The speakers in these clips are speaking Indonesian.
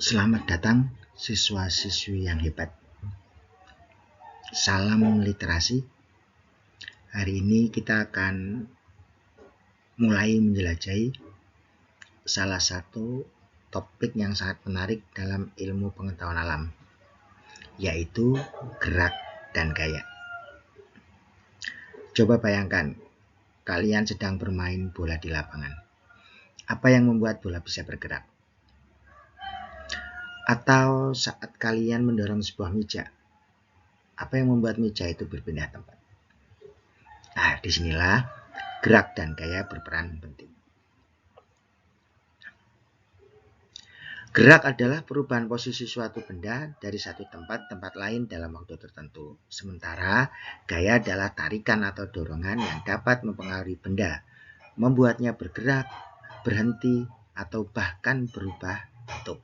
Selamat datang siswa-siswi yang hebat. Salam literasi. Hari ini kita akan mulai menjelajahi salah satu topik yang sangat menarik dalam ilmu pengetahuan alam, yaitu gerak dan gaya. Coba bayangkan, kalian sedang bermain bola di lapangan. Apa yang membuat bola bisa bergerak? Atau saat kalian mendorong sebuah meja, apa yang membuat meja itu berpindah tempat? Nah, disinilah gerak dan gaya berperan penting. Gerak adalah perubahan posisi suatu benda dari satu tempat lain dalam waktu tertentu. Sementara gaya adalah tarikan atau dorongan yang dapat mempengaruhi benda, membuatnya bergerak, berhenti, atau bahkan berubah bentuk.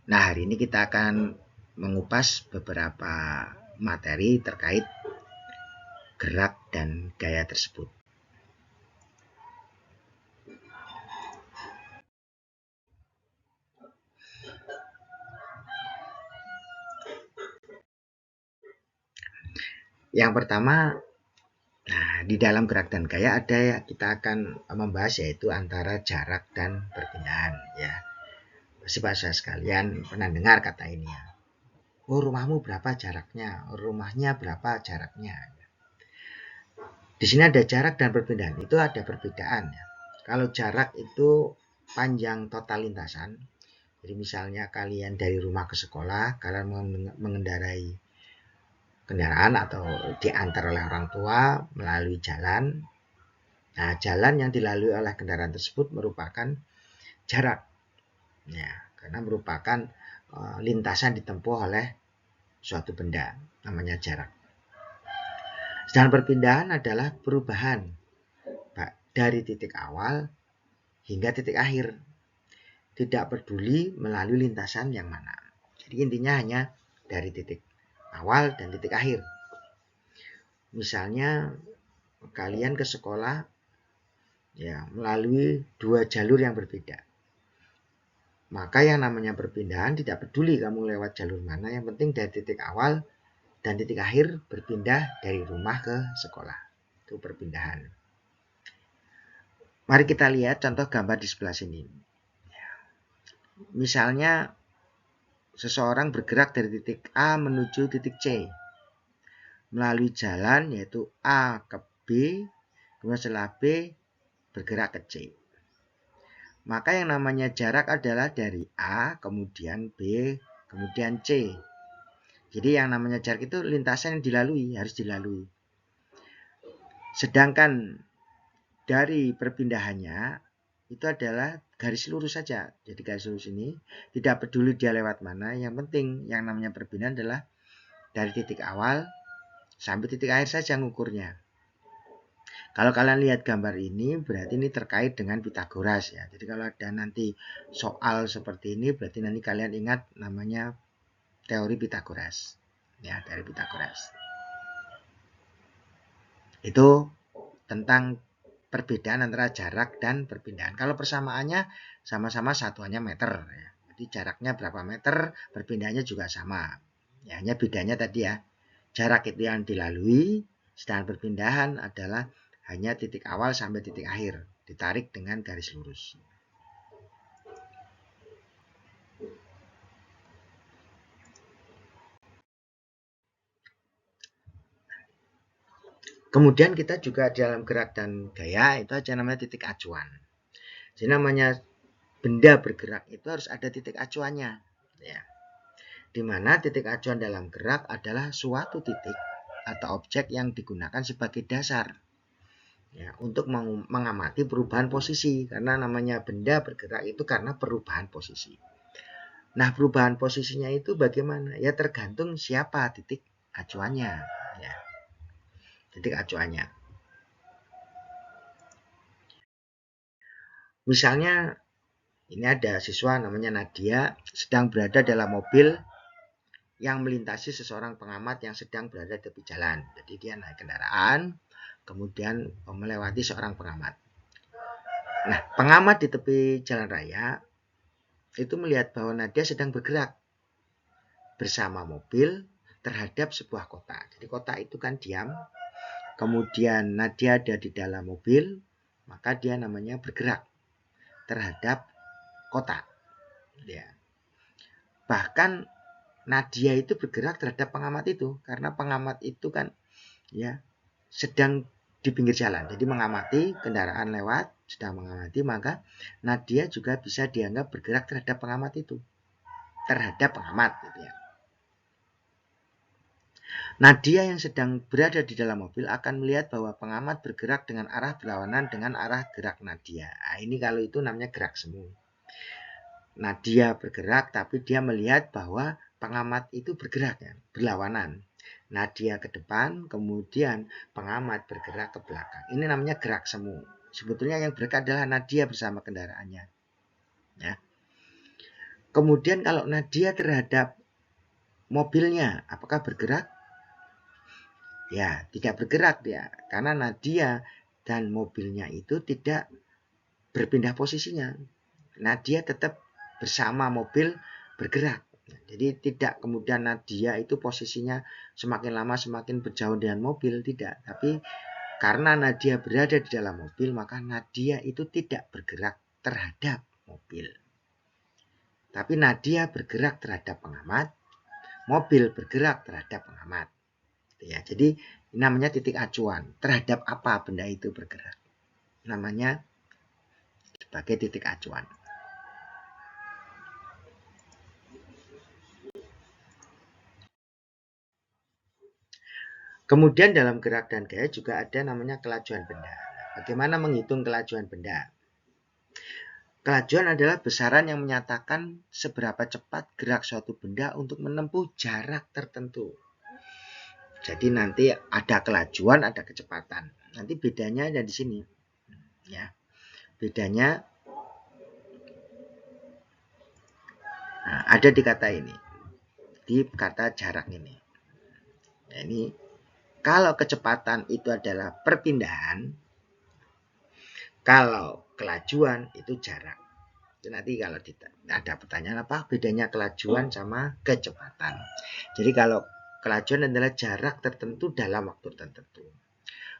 Nah, hari ini kita akan mengupas beberapa materi terkait gerak dan gaya tersebut. Yang pertama, di dalam gerak dan gaya kita akan membahas yaitu antara jarak dan perpindahan ya. Pasti bahasa sekalian pernah dengar kata ini ya. Oh, rumahmu berapa jaraknya? Rumahnya berapa jaraknya? Di sini ada jarak dan perpindahan. Itu ada perbedaan ya. Kalau jarak itu panjang total lintasan. Jadi misalnya kalian dari rumah ke sekolah, kalian mengendarai kendaraan atau diantar oleh orang tua melalui jalan. Nah, jalan yang dilalui oleh kendaraan tersebut merupakan jarak. Ya, karena merupakan lintasan ditempuh oleh suatu benda, namanya jarak. Sedangkan perpindahan adalah perubahan dari titik awal hingga titik akhir. Tidak peduli melalui lintasan yang mana. Jadi intinya hanya dari titik awal dan titik akhir. Misalnya kalian ke sekolah ya melalui dua jalur yang berbeda. Maka yang namanya perpindahan tidak peduli kamu lewat jalur mana, yang penting dari titik awal dan titik akhir berpindah dari rumah ke sekolah. Itu perpindahan. Mari kita lihat contoh gambar di sebelah sini. Misalnya seseorang bergerak dari titik A menuju titik C melalui jalan yaitu A ke B, kemudian setelah B bergerak ke C. Maka yang namanya jarak adalah dari A, kemudian B, kemudian C. Jadi yang namanya jarak itu lintasan yang dilalui, harus dilalui. Sedangkan dari perpindahannya itu adalah garis lurus saja. Jadi garis lurus ini tidak peduli dia lewat mana, yang penting yang namanya perpindahan adalah dari titik awal sampai titik akhir saja ngukurnya. Kalau kalian lihat gambar ini, berarti ini terkait dengan Pitagoras ya. Jadi kalau ada nanti soal seperti ini, berarti nanti kalian ingat namanya teori Pitagoras. Ya, dari Pitagoras. Itu tentang perbedaan antara jarak dan perpindahan. Kalau persamaannya sama-sama satuannya meter ya. Jadi jaraknya berapa meter, perpindahannya juga sama. Ya, hanya bedanya tadi ya. Jarak itu yang dilalui, sedangkan perpindahan adalah hanya titik awal sampai titik akhir, ditarik dengan garis lurus. Kemudian kita juga dalam gerak dan gaya itu aja namanya titik acuan. Jadi namanya benda bergerak itu harus ada titik acuannya. Ya. Di mana titik acuan dalam gerak adalah suatu titik atau objek yang digunakan sebagai dasar ya, untuk mengamati perubahan posisi. Karena namanya benda bergerak itu karena perubahan posisi. Nah, perubahan posisinya itu bagaimana? Ya tergantung siapa titik acuannya. Ya. Titik acuannya. Misalnya ini ada siswa namanya Nadia sedang berada dalam mobil yang melintasi seseorang pengamat yang sedang berada di tepi jalan. Jadi dia naik kendaraan, kemudian melewati seorang pengamat. Nah, pengamat di tepi jalan raya itu melihat bahwa Nadia sedang bergerak bersama mobil terhadap sebuah kota. Jadi kota itu kan diam, kemudian Nadia ada di dalam mobil, maka dia namanya bergerak terhadap kota. Ya. Bahkan Nadia itu bergerak terhadap pengamat itu, karena pengamat itu kan ya sedang di pinggir jalan, jadi mengamati kendaraan lewat, sedang mengamati, maka Nadia juga bisa dianggap bergerak terhadap pengamat itu, terhadap pengamat gitu ya. Nadia yang sedang berada di dalam mobil akan melihat bahwa pengamat bergerak dengan arah berlawanan dengan arah gerak Nadia. Nah, ini kalau itu namanya gerak semu. Nadia bergerak tapi dia melihat bahwa pengamat itu bergerak ya, berlawanan. Nadia ke depan, kemudian pengamat bergerak ke belakang. Ini namanya gerak semu. Sebetulnya yang bergerak adalah Nadia bersama kendaraannya. Ya. Kemudian kalau Nadia terhadap mobilnya, apakah bergerak? Ya, tidak bergerak dia. Karena Nadia dan mobilnya itu tidak berpindah posisinya. Nadia tetap bersama mobil bergerak. Jadi tidak kemudian Nadia itu posisinya semakin lama semakin berjauh dengan mobil, tidak. Tapi karena Nadia berada di dalam mobil, maka Nadia itu tidak bergerak terhadap mobil. Tapi Nadia bergerak terhadap pengamat, mobil bergerak terhadap pengamat. Ya, jadi ini namanya titik acuan. Terhadap apa benda itu bergerak? Namanya sebagai titik acuan. Kemudian dalam gerak dan gaya juga ada namanya kelajuan benda. Bagaimana menghitung kelajuan benda? Kelajuan adalah besaran yang menyatakan seberapa cepat gerak suatu benda untuk menempuh jarak tertentu. Jadi nanti ada kelajuan, ada kecepatan. Nanti bedanya ada di sini. Ya. Bedanya ada di kata ini. Di kata jarak ini. Nah, ini kalau kecepatan itu adalah perpindahan, kalau kelajuan itu jarak. Nanti kalau ada pertanyaan apa bedanya kelajuan sama kecepatan. Jadi kalau kelajuan adalah jarak tertentu dalam waktu tertentu.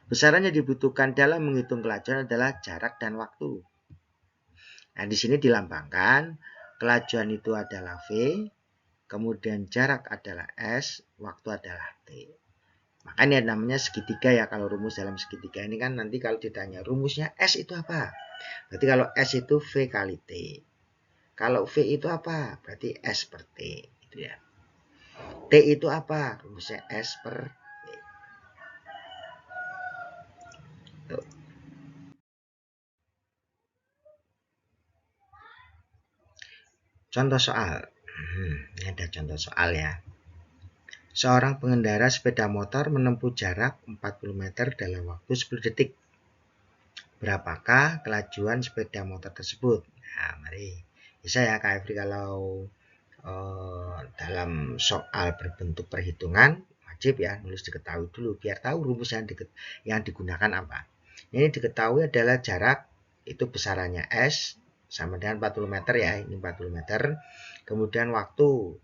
Besaran yang dibutuhkan dalam menghitung kelajuan adalah jarak dan waktu. Nah, di sini dilambangkan kelajuan itu adalah V, kemudian jarak adalah S, waktu adalah T. Makanya namanya segitiga ya, kalau rumus dalam segitiga ini kan nanti kalau ditanya rumusnya S itu apa? Berarti kalau S itu V kali T. Kalau V itu apa? Berarti S per T. Gitu ya. T itu apa? Rumusnya S per T. Tuh. Contoh soal. Ini ada contoh soal ya. Seorang pengendara sepeda motor menempuh jarak 40 meter dalam waktu 10 detik. Berapakah kelajuan sepeda motor tersebut? Nah, mari. Bisa ya Kak Efri kalau dalam soal berbentuk perhitungan wajib ya nulis diketahui dulu biar tahu rumus yang digunakan apa. Ini diketahui adalah jarak itu besarannya S sama dengan 40 meter ya, ini 40 meter. Kemudian waktu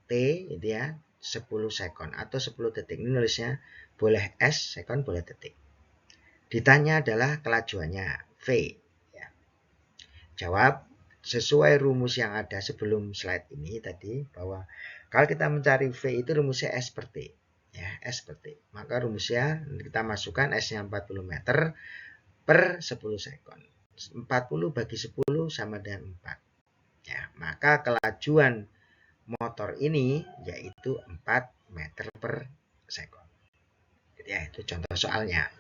T itu ya 10 sekon atau 10 detik. Ini nulisnya boleh S sekon, boleh detik. Ditanya adalah kelajuannya V. Ya. Jawab sesuai rumus yang ada sebelum slide ini tadi, bahwa kalau kita mencari V itu rumusnya S per T. Ya, S per T. Maka rumusnya kita masukkan S-nya 40 meter per 10 sekon. 40 bagi 10 sama dengan 4. Ya, maka kelajuan motor ini yaitu 4 meter per sekon. Ya, itu contoh soalnya.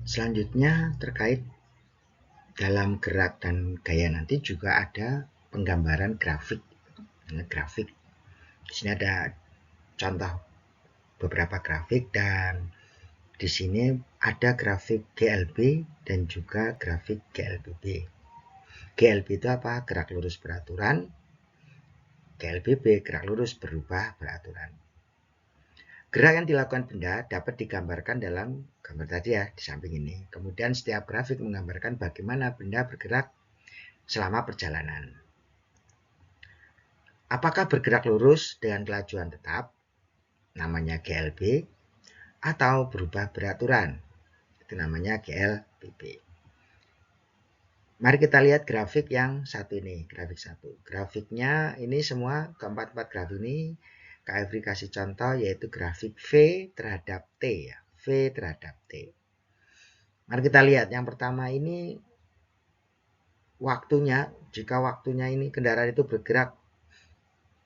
Selanjutnya terkait dalam gerak dan gaya nanti juga ada penggambaran grafik. Grafik. Di sini ada contoh beberapa grafik, dan di sini ada grafik GLB dan juga grafik GLBB. GLB itu apa? Gerak lurus beraturan. GLBB gerak lurus berubah beraturan. Gerak yang dilakukan benda dapat digambarkan dalam gambar tadi ya, di samping ini. Kemudian setiap grafik menggambarkan bagaimana benda bergerak selama perjalanan. Apakah bergerak lurus dengan kelajuan tetap, namanya GLB, atau berubah beraturan, itu namanya GLBB. Mari kita lihat grafik yang satu ini, grafik satu. Grafiknya ini semua, keempat-empat grafik ini, KFV kasih contoh yaitu grafik V terhadap T ya, V terhadap T. Mari kita lihat, yang pertama ini waktunya, jika waktunya ini kendaraan itu bergerak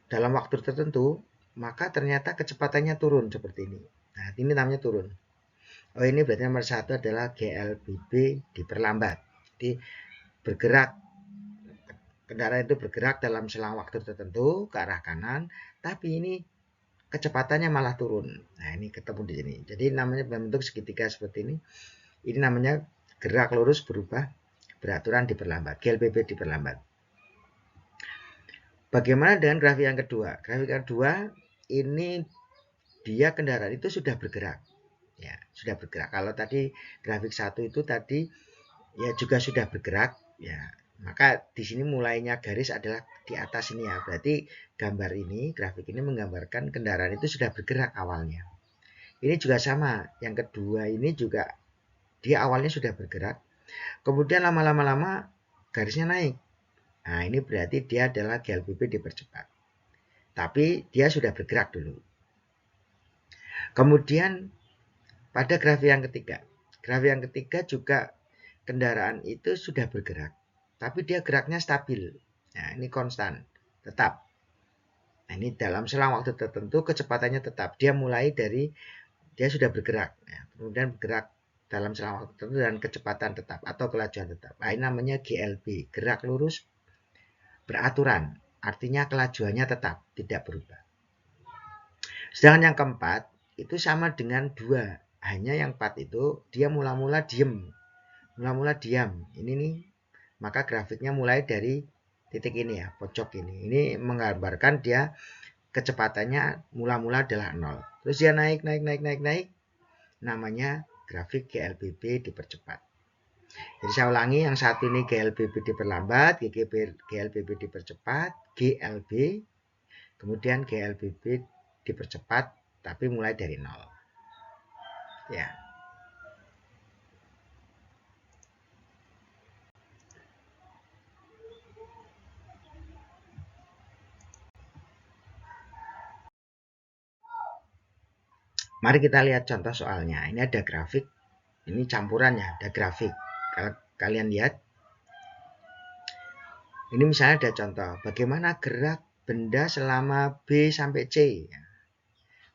dalam waktu tertentu, maka ternyata kecepatannya turun seperti ini. Nah, ini namanya turun. Oh, ini berarti nomor satu adalah GLBB diperlambat. Jadi bergerak, kendaraan itu bergerak dalam selang waktu tertentu ke arah kanan, tapi ini kecepatannya malah turun. Nah, ini ketemu di sini. Jadi namanya bentuk segitiga seperti ini. Ini namanya gerak lurus berubah beraturan diperlambat. GLBB diperlambat. Bagaimana dengan grafik yang kedua? Grafik yang kedua ini dia kendaraan itu sudah bergerak. Ya, sudah bergerak. Kalau tadi grafik satu itu tadi ya juga sudah bergerak, ya. Maka di sini mulainya garis adalah di atas ini ya. Berarti gambar ini, grafik ini menggambarkan kendaraan itu sudah bergerak awalnya. Ini juga sama. Yang kedua ini juga dia awalnya sudah bergerak. Kemudian lama-lama garisnya naik. Nah, ini berarti dia adalah GLBB dipercepat. Tapi dia sudah bergerak dulu. Kemudian pada grafik yang ketiga. Grafik yang ketiga juga kendaraan itu sudah bergerak. Tapi dia geraknya stabil. Nah, ini konstan, tetap. Nah, ini dalam selang waktu tertentu kecepatannya tetap. Dia mulai dari, dia sudah bergerak. Nah, kemudian bergerak dalam selang waktu tertentu dan kecepatan tetap atau kelajuan tetap. Nah, ini namanya GLB, gerak lurus beraturan. Artinya kelajuannya tetap, tidak berubah. Sedangkan yang keempat, itu sama dengan dua. Hanya yang 4 itu, dia mula-mula diem. Mula-mula diam. Ini nih, maka grafiknya mulai dari titik ini ya, pojok ini. Ini menggambarkan dia kecepatannya mula-mula adalah 0. Terus dia naik. Namanya grafik GLBB dipercepat. Jadi saya ulangi, yang satu ini GLBB diperlambat, GLBB dipercepat, GLB, kemudian GLBB dipercepat, tapi mulai dari 0. Ya. Mari kita lihat contoh soalnya. Ini ada grafik, ini campurannya, ada grafik. Kalau kalian lihat, ini misalnya ada contoh, bagaimana gerak benda selama B sampai C.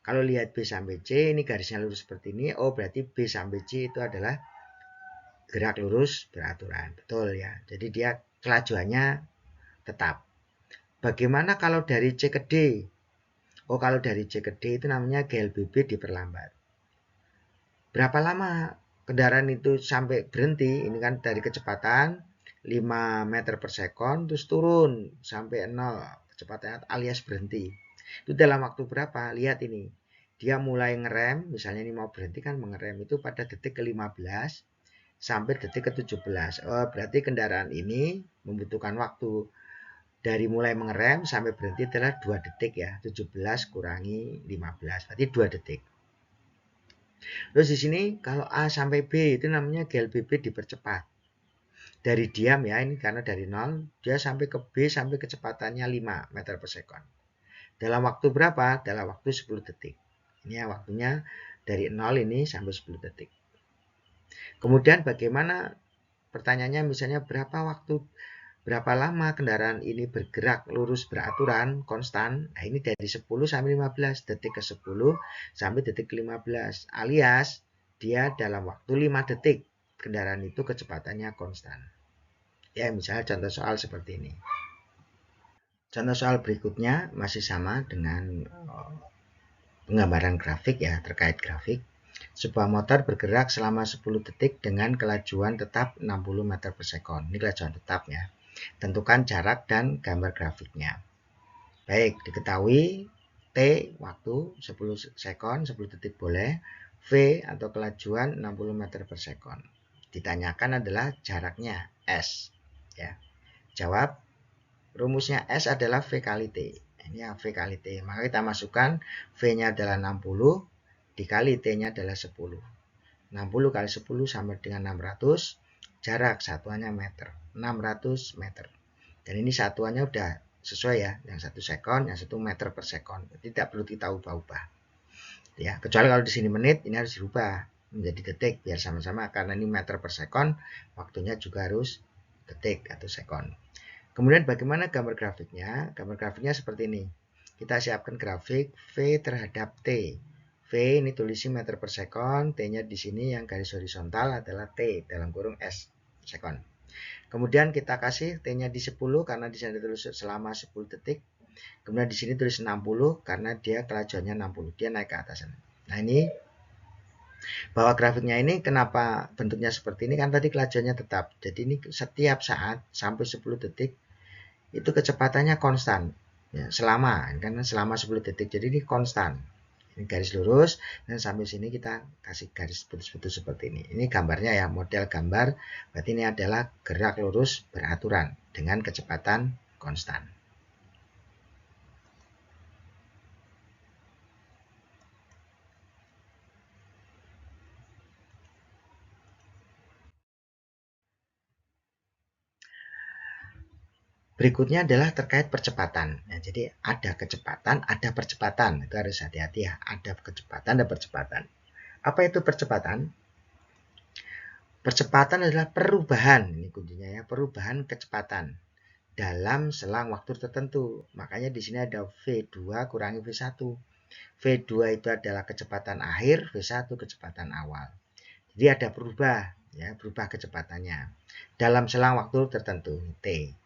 Kalau lihat B sampai C, ini garisnya lurus seperti ini, oh berarti B sampai C itu adalah gerak lurus beraturan. Betul ya, jadi dia kelajuannya tetap. Bagaimana kalau dari C ke D? Oh, kalau dari C ke D itu namanya GLBB diperlambat. Berapa lama kendaraan itu sampai berhenti? Ini kan dari kecepatan 5 meter per sekon terus turun sampai 0 kecepatannya alias berhenti. Itu dalam waktu berapa? Lihat ini. Dia mulai ngerem, misalnya ini mau berhenti kan mengerem itu pada detik ke-15 sampai detik ke-17. Oh, berarti kendaraan ini membutuhkan waktu dari mulai mengerem sampai berhenti adalah 2 detik ya. 17 kurangi 15, berarti 2 detik. Terus di sini kalau A sampai B itu namanya GLBB dipercepat. Dari diam ya, ini karena dari 0 dia sampai ke B sampai kecepatannya 5 meter per sekon. Dalam waktu berapa? Dalam waktu 10 detik. Ini ya waktunya dari 0 ini sampai 10 detik. Kemudian bagaimana, pertanyaannya misalnya berapa lama kendaraan ini bergerak lurus beraturan konstan? Nah, ini dari 10 sampai 15, detik ke 10 sampai detik ke 15, alias dia dalam waktu 5 detik kendaraan itu kecepatannya konstan. Ya, misalnya contoh soal seperti ini. Contoh soal berikutnya masih sama dengan penggambaran grafik ya, terkait grafik. Sebuah motor bergerak selama 10 detik dengan kelajuan tetap 60 meter per sekon. Ini kelajuan tetap ya. Tentukan jarak dan gambar grafiknya. Baik, diketahui T waktu 10 sekon, 10 detik boleh. V atau kelajuan 60 meter per sekon. Ditanyakan adalah jaraknya S. Ya. Jawab, rumusnya S adalah V kali T. Ini V kali T. Maka kita masukkan V-nya adalah 60, dikali T-nya adalah 10. 60 kali 10 sama dengan 600. Jarak satuannya meter. 600 meter. Dan ini satuannya udah sesuai ya. Yang 1 sekon, yang 1 meter per sekon. Tidak perlu kita ubah-ubah. Ya, kecuali kalau di sini menit, ini harus dirubah menjadi detik biar sama-sama, karena ini meter per sekon, waktunya juga harus detik atau sekon. Kemudian bagaimana gambar grafiknya? Gambar grafiknya seperti ini. Kita siapkan grafik V terhadap T. V ini tulisi meter per sekon, T-nya di sini yang garis horizontal adalah T dalam kurung S sekon. Kemudian kita kasih T-nya di 10 karena di sini ditulis selama 10 detik. Kemudian di sini tulis 60 karena dia kelajuannya 60, dia naik ke atas. Nah, ini bahwa grafiknya ini kenapa bentuknya seperti ini, kan tadi kelajuannya tetap. Jadi ini setiap saat sampai 10 detik itu kecepatannya konstan. Ya, selama 10 detik. Jadi ini konstan. Ini garis lurus dan sampai sini kita kasih garis putus-putus seperti ini. Ini gambarnya ya, model gambar. Berarti ini adalah gerak lurus beraturan dengan kecepatan konstan. Berikutnya adalah terkait percepatan. Nah, jadi ada kecepatan, ada percepatan. Itu harus hati-hati ya. Ada kecepatan, ada percepatan. Apa itu percepatan? Percepatan adalah perubahan, ini kuncinya ya, perubahan kecepatan dalam selang waktu tertentu. Makanya di sini ada V2 kurangi V1. V2 itu adalah kecepatan akhir, V1 kecepatan awal. Jadi ada berubah kecepatannya dalam selang waktu tertentu, T.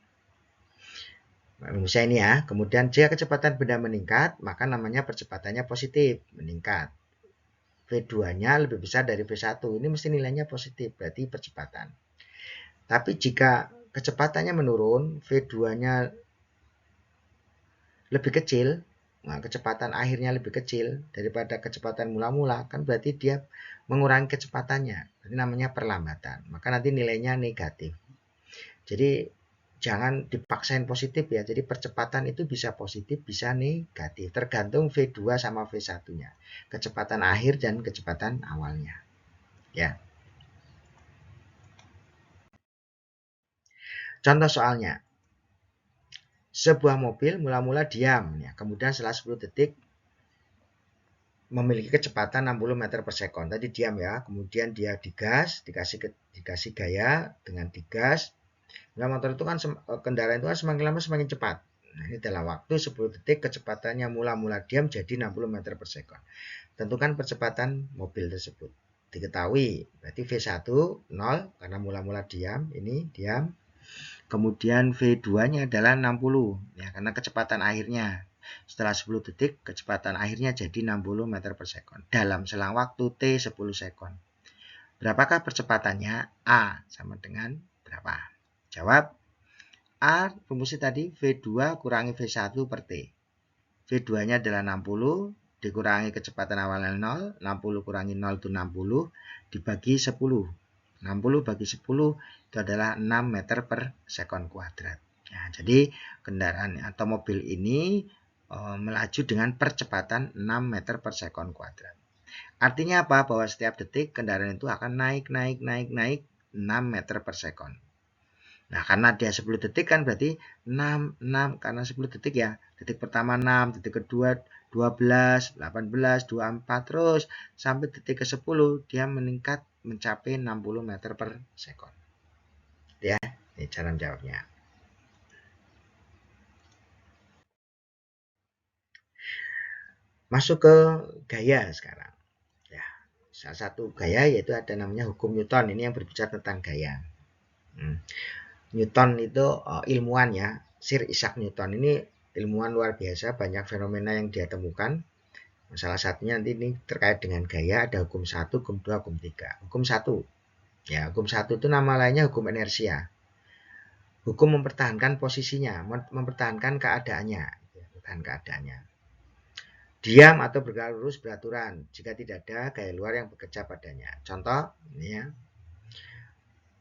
Misalnya ini ya, kemudian jika kecepatan benda meningkat, maka namanya percepatannya positif, meningkat. V2-nya lebih besar dari V1, ini mesti nilainya positif, berarti percepatan. Tapi jika kecepatannya menurun, V2-nya lebih kecil, nah kecepatan akhirnya lebih kecil daripada kecepatan mula-mula, kan berarti dia mengurangi kecepatannya, ini namanya perlambatan, maka nanti nilainya negatif. Jadi jangan dipaksain positif ya, jadi percepatan itu bisa positif bisa negatif, tergantung V2 sama V1-nya, kecepatan akhir dan kecepatan awalnya ya. Contoh soalnya, sebuah mobil mula-mula diam ya, kemudian setelah 10 detik memiliki kecepatan 60 meter per sekon. Tadi diam ya, kemudian dia digas, dikasih gaya dengan digas. Nah, motor itu kan kendaraan itu kan semakin lama semakin cepat. Nah, ini dalam waktu 10 detik kecepatannya mula-mula diam jadi 60 meter per sekon. Tentukan percepatan mobil tersebut. Diketahui, berarti V1 0 karena mula-mula diam, ini diam. Kemudian V2-nya adalah 60 ya, karena kecepatan akhirnya. Setelah 10 detik, kecepatan akhirnya jadi 60 meter per sekon. Dalam selang waktu T 10 sekon. Berapakah percepatannya? A sama dengan berapa? Jawab, A rumusnya tadi V2 kurangi V1 per T. V2-nya adalah 60, dikurangi kecepatan awalnya 0, 60 kurangi 0 itu 60, dibagi 10. 60 bagi 10 itu adalah 6 meter per sekon kuadrat. Nah, jadi kendaraan atau mobil ini melaju dengan percepatan 6 meter per sekon kuadrat. Artinya apa? Bahwa setiap detik kendaraan itu akan naik 6 meter per sekon. Nah, karena dia 10 detik kan berarti 6 karena 10 detik ya. Detik pertama 6, detik kedua 12, 18, 24 terus sampai detik ke-10 dia meningkat mencapai 60 meter per sekon. Ya, ini cara menjawabnya. Masuk ke gaya sekarang. Ya, salah satu gaya yaitu ada namanya hukum Newton. Ini yang berbicara tentang gaya. Newton itu ilmuwan ya, Sir Isaac Newton ini ilmuwan luar biasa, banyak fenomena yang dia temukan. Salah satunya nanti ini terkait dengan gaya, ada hukum 1, hukum 2, hukum 3. Hukum 1. Ya, hukum 1 itu nama lainnya hukum inersia. Hukum mempertahankan posisinya, mempertahankan keadaannya, mempertahankan keadaannya. Diam atau bergerak lurus beraturan jika tidak ada gaya luar yang bekerja padanya. Contoh, ini ya.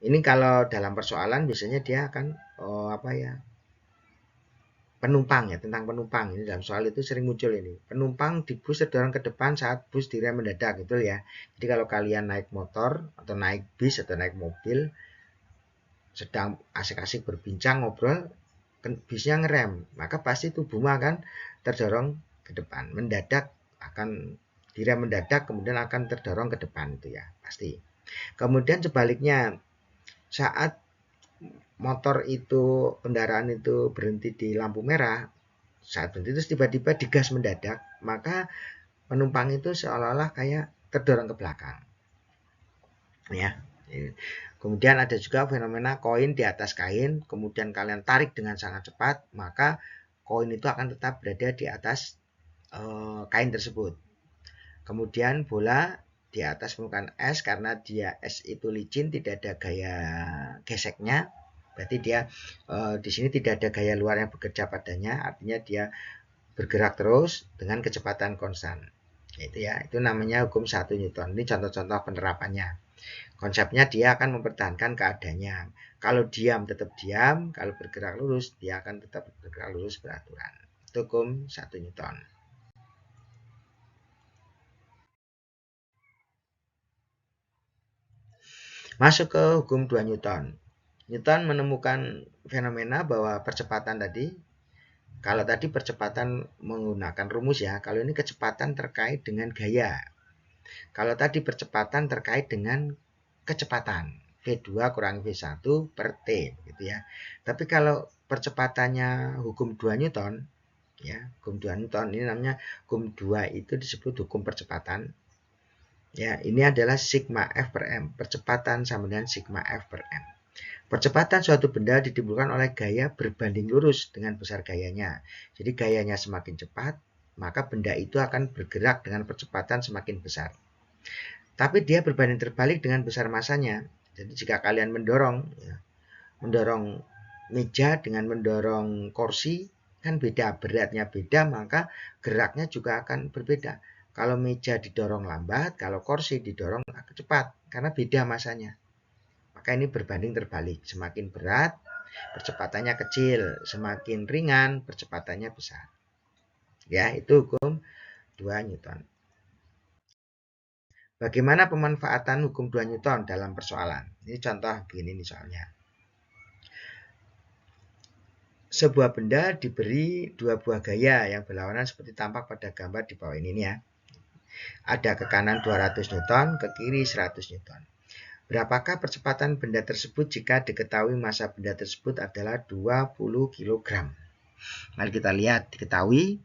Ini kalau dalam persoalan biasanya dia akan penumpang ya, tentang penumpang. Ini dalam soal itu sering muncul ini. Penumpang di bus terdorong ke depan saat bus direm mendadak, gitu ya. Jadi kalau kalian naik motor atau naik bis atau naik mobil, sedang asik-asik berbincang ngobrol, bisnya ngerem, maka pasti tubuhmu akan terdorong ke depan, mendadak akan direm mendadak, kemudian akan terdorong ke depan, itu ya pasti. Kemudian sebaliknya, saat motor itu, kendaraan itu berhenti di lampu merah, saat berhenti terus tiba-tiba digas mendadak, maka penumpang itu seolah-olah kayak terdorong ke belakang, ya. Kemudian ada juga fenomena koin di atas kain, kemudian kalian tarik dengan sangat cepat, maka koin itu akan tetap berada di atas kain tersebut. Kemudian bola di atas permukaan es, karena dia es itu licin, tidak ada gaya geseknya, berarti dia di sini tidak ada gaya luar yang bekerja padanya, artinya dia bergerak terus dengan kecepatan konstan. Itu namanya hukum 1 Newton. Ini contoh-contoh penerapannya. Konsepnya dia akan mempertahankan keadaannya. Kalau diam tetap diam, kalau bergerak lurus dia akan tetap bergerak lurus beraturan. Itu hukum 1 Newton. Masuk ke hukum 2 Newton. Newton menemukan fenomena bahwa percepatan tadi, kalau tadi percepatan menggunakan rumus ya, kalau ini kecepatan terkait dengan gaya. Kalau tadi percepatan terkait dengan kecepatan, V2 kurang V1 per T, gitu ya. Tapi kalau percepatannya hukum 2 Newton, ya, hukum 2 Newton ini namanya hukum 2 itu disebut hukum percepatan. Ya, ini adalah sigma F per M. Percepatan sama dengan sigma F per M. Percepatan suatu benda ditimbulkan oleh gaya berbanding lurus dengan besar gayanya. Jadi gayanya semakin cepat, maka benda itu akan bergerak dengan percepatan semakin besar. Tapi dia berbanding terbalik dengan besar masanya. Jadi jika kalian mendorong meja dengan mendorong kursi, kan beda, beratnya beda, maka geraknya juga akan berbeda. Kalau meja didorong lambat, kalau kursi didorong agak cepat, karena beda masanya. Maka ini berbanding terbalik. Semakin berat, percepatannya kecil. Semakin ringan, percepatannya besar. Ya, itu hukum 2 Newton. Bagaimana pemanfaatan hukum 2 Newton dalam persoalan? Ini contoh begini nih soalnya. Sebuah benda diberi dua buah gaya yang berlawanan seperti tampak pada gambar di bawah ini ya. Ada ke kanan 200 Newton, ke kiri 100 Newton. Berapakah percepatan benda tersebut jika diketahui massa benda tersebut adalah 20 kg? Mari kita lihat, diketahui.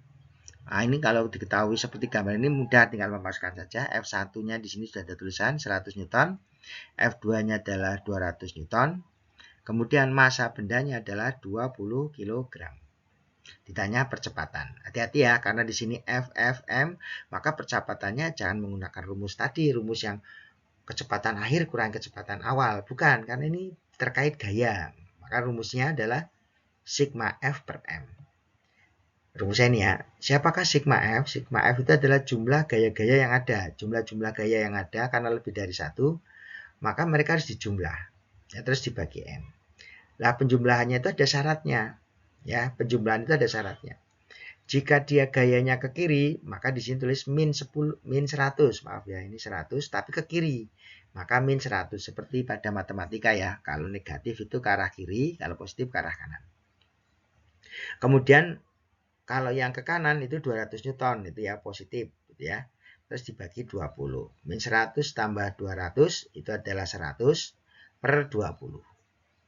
Nah, ini kalau diketahui seperti gambar ini mudah, tinggal memasukkan saja. F1-nya di sini sudah ada tulisan 100 Newton, F2-nya adalah 200 Newton. Kemudian massa bendanya adalah 20 kg. Ditanya percepatan. Hati-hati ya, karena di sini FFM, maka percepatannya jangan menggunakan rumus tadi, rumus yang kecepatan akhir kurang kecepatan awal. Bukan, karena ini terkait gaya. Maka rumusnya adalah sigma F per M. Rumusnya ini ya, siapakah sigma F? Sigma F itu adalah jumlah gaya-gaya yang ada. Jumlah-jumlah gaya yang ada, karena lebih dari satu, maka mereka harus dijumlah. Ya, terus dibagi M. Nah, penjumlahannya itu ada syaratnya. Ya, penjumlahan itu ada syaratnya. Jika dia gayanya ke kiri, maka di sini tulis min 100. Maaf ya, ini 100, tapi ke kiri. Maka min 100, seperti pada matematika ya. Kalau negatif itu ke arah kiri, kalau positif ke arah kanan. Kemudian kalau yang ke kanan itu 200 Newton, itu ya positif, gitu ya. Terus dibagi 20. Min 100 tambah 200 itu adalah 100 per 20.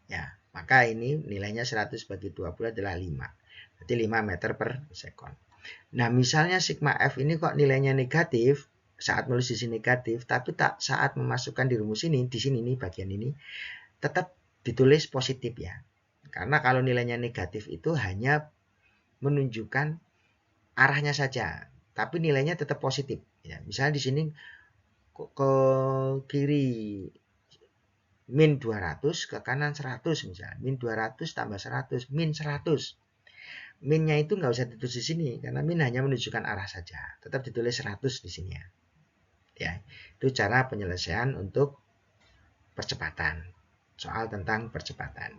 Ya, maka ini nilainya 100 bagi 20 adalah 5. Berarti 5 meter per sekon. Nah, misalnya sigma F ini kok nilainya negatif, saat menulis di sini negatif, tapi tak saat memasukkan di rumus ini, di sini nih bagian ini, tetap ditulis positif ya. Karena kalau nilainya negatif itu hanya menunjukkan arahnya saja, tapi nilainya tetap positif. Ya, misalnya di sini ke kiri min 200, ke kanan 100 misalnya. Min 200 tambah 100, min 100. Minnya itu nggak usah ditulis di sini, karena min hanya menunjukkan arah saja. Tetap ditulis 100 di sini ya. Ya, itu cara penyelesaian untuk percepatan. Soal tentang percepatan.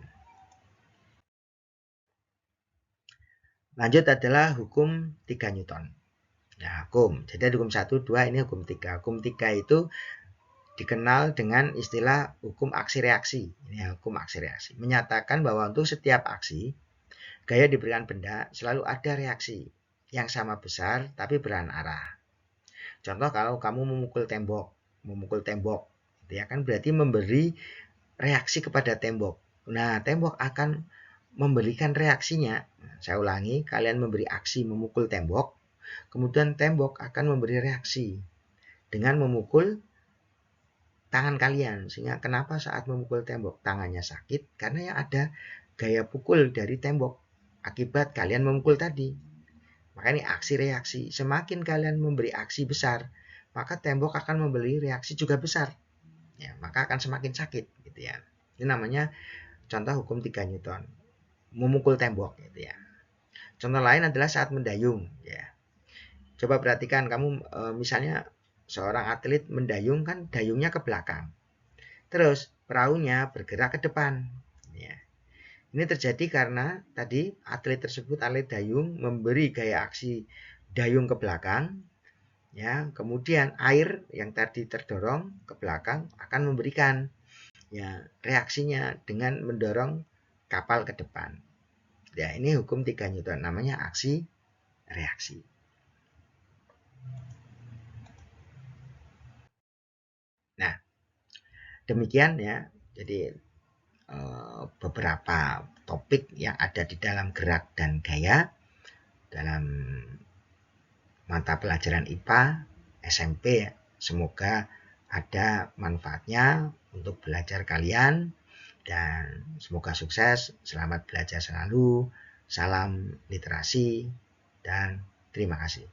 Lanjut adalah hukum 3 Newton. Nah, hukum. Jadi hukum 1, 2, ini hukum 3. Hukum 3 itu dikenal dengan istilah hukum aksi reaksi. Ini hukum aksi reaksi. Menyatakan bahwa untuk setiap aksi, gaya diberikan benda selalu ada reaksi yang sama besar tapi berlawan arah. Contoh kalau kamu memukul tembok, ya kan berarti memberi reaksi kepada tembok. Nah, tembok akan memberikan reaksinya. Saya ulangi, kalian memberi aksi memukul tembok, kemudian tembok akan memberi reaksi dengan memukul tangan kalian. Sehingga kenapa saat memukul tembok tangannya sakit? Karena yang ada gaya pukul dari tembok akibat kalian memukul tadi. Maka ini aksi reaksi. Semakin kalian memberi aksi besar, maka tembok akan memberi reaksi juga besar. Ya, maka akan semakin sakit gitu ya. Ini namanya contoh hukum 3 Newton. Memukul tembok gitu ya. Contoh lain adalah saat mendayung ya. Coba perhatikan kamu misalnya seorang atlet mendayung kan dayungnya ke belakang. Terus perahunya bergerak ke depan. Ya. Ini terjadi karena tadi atlet dayung memberi gaya aksi dayung ke belakang. Ya, kemudian air yang tadi terdorong ke belakang akan memberikan ya reaksinya dengan mendorong kapal ke depan. Ya, ini hukum 3 Newton namanya aksi reaksi. Nah, demikian ya. Jadi beberapa topik yang ada di dalam gerak dan gaya dalam mata pelajaran IPA SMP ya. Semoga ada manfaatnya untuk belajar kalian dan semoga sukses. Selamat belajar selalu. Salam literasi dan terima kasih.